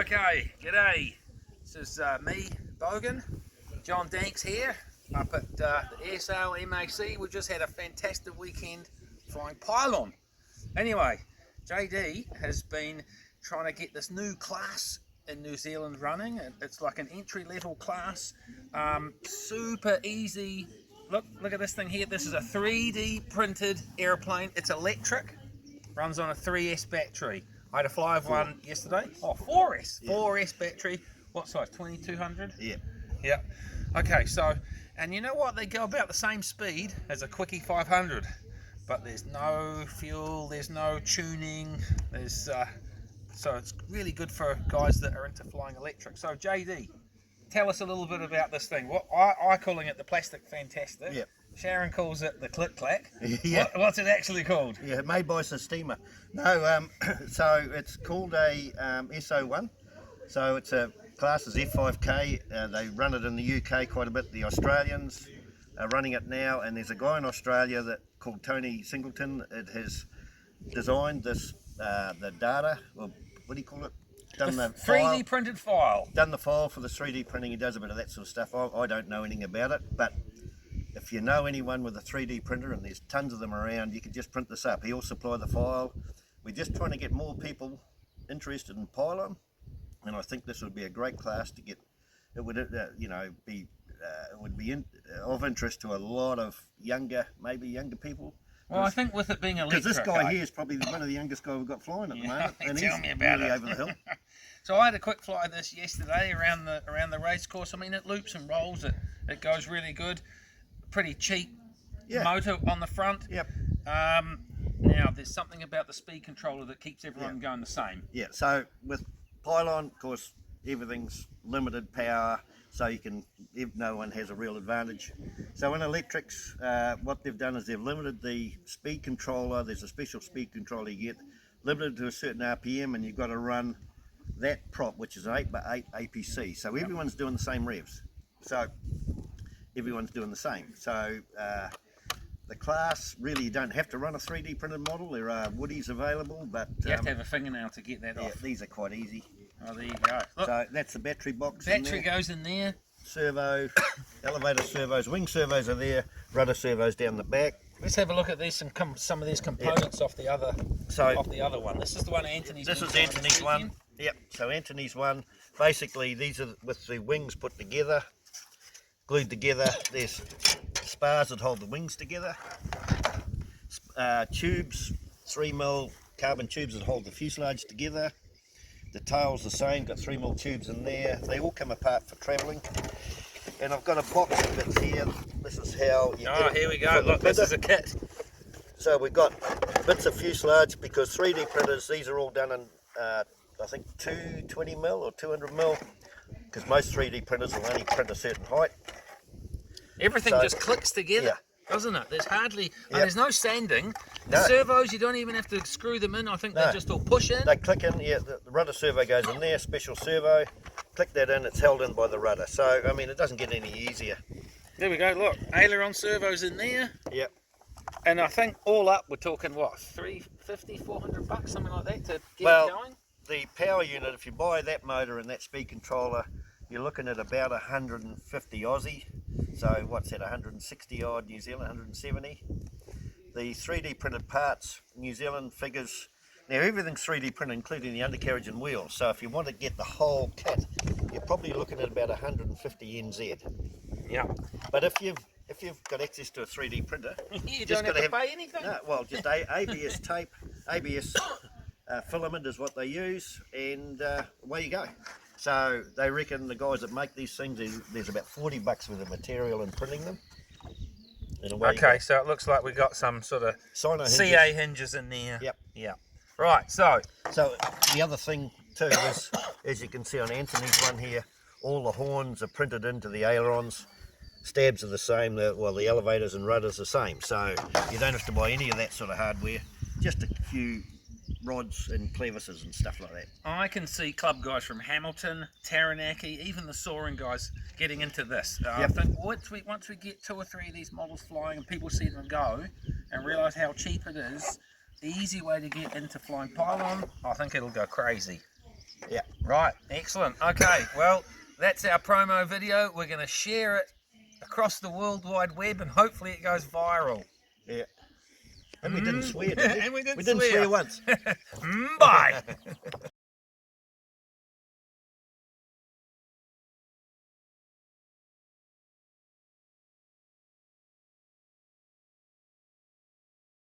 Okay, g'day. This is me, Bogan. John Danks here, up at the air sale MAC. We've just had a fantastic weekend flying pylon. Anyway, JD has been trying to get this new class in New Zealand running. It's like an entry-level class, super easy. Look at this thing here. This is a 3D printed airplane. It's electric, runs on a 3S battery. I had a fly of one yesterday. Oh, 4S. Yeah. 4S battery. What size? 2200? Yeah. Yeah. Okay, so, and you know what? They go about the same speed as a Quickie 500, but there's no fuel, there's no tuning, so it's really good for guys that are into flying electric. So, JD, tell us a little bit about this thing. What I calling it the Plastic Fantastic. Yep. Sharon calls it the Click Clack. Yeah. What's it actually called? Yeah, made by Steamer. No, so it's called a SO1. So it's a class is F5K. They run it in the UK quite a bit. The Australians are running it now, and there's a guy in Australia called Tony Singleton. It has designed this the data, or what do you call it? Done the 3D printed file. Done the file for the 3D printing. He does a bit of that sort of stuff. I don't know anything about it, but if you know anyone with a 3D printer, and there's tons of them around, you can just print this up. He'll supply the file. We're just trying to get more people interested in pylon, and I think this would be a great class to get. It would, be of interest to a lot of younger people. Well, I think with it being electric, because this guy here is probably one of the youngest guys we've got flying at the moment, and he's really over the hill. So I had a quick fly of this yesterday around the race course. I mean, it loops and rolls. It goes really good. Pretty cheap motor on the front. Yep. Now there's something about the speed controller that keeps everyone going the same. Yeah. So with pylon, of course, everything's limited power, so no one has a real advantage. So in electrics, what they've done is they've limited the speed controller. There's a special speed controller you get, limited to a certain RPM, and you've got to run that prop, which is an 8x8 APC. So everyone's doing the same revs. So everyone's doing the same. So the class, really, you don't have to run a 3D printed model. There are woodies available, but you have to have a fingernail to get that off. These are quite easy. Oh, there you go. Look, so that's the battery box. Battery goes in there. Servo, elevator servos, wing servos are there, rudder servos down the back. Let's have a look at these some of these components off the other one. This is the one Anthony's. This is Anthony's one. Yep. So Anthony's one. Basically, these are with the wings put together, glued together. There's spars that hold the wings together. Tubes, 3mm carbon tubes that hold the fuselage together. The tail's the same, got 3mm tubes in there. They all come apart for travelling. And I've got a box of bits here. This is how you get it. Here we go. Look, this is a kit. So we've got bits of fuselage, because 3D printers, these are all done in, I think, 220mm or 200mm, because most 3D printers will only print a certain height. Everything just clicks together, doesn't it? There's hardly, there's no sanding. The servos, you don't even have to screw them in. I think they just all push in. They click in, the rudder servo goes in there, special servo. Click that in, it's held in by the rudder. So, I mean, it doesn't get any easier. There we go, look, aileron servos in there. Yep. And I think all up, we're talking, what, $350, $400, something like that to get it going? The power unit, if you buy that motor and that speed controller, you're looking at about 150 Aussie. So what's that, 160 odd New Zealand, 170. The 3D printed parts, New Zealand figures, now everything's 3D printed, including the undercarriage and wheels. So if you want to get the whole kit, you're probably looking at about 150 NZ. Yeah. But if you've got access to a 3D printer, you don't have to pay anything. No, well, just ABS tape, ABS filament is what they use, and away you go. So they reckon the guys that make these things, there's about $40 for the material and printing them. Okay, so it looks like we got some sort of CA hinges in there. Yep. Yeah. Right, so the other thing too is, as you can see on Anthony's one here, all the horns are printed into the ailerons. Stabs are the same, the elevators and rudders are the same. So you don't have to buy any of that sort of hardware, just a few rods and clevises and stuff like that. I can see club guys from Hamilton, Taranaki, even the soaring guys getting into this. I think once we get 2 or 3 of these models flying and people see them go and realise how cheap it is, the easy way to get into flying pylon, I think it'll go crazy. Yeah. Right, excellent. Okay, well, that's our promo video. We're going to share it across the World Wide Web and hopefully it goes viral. Yeah. And we didn't swear, did we? And we didn't swear swear. once. Bye.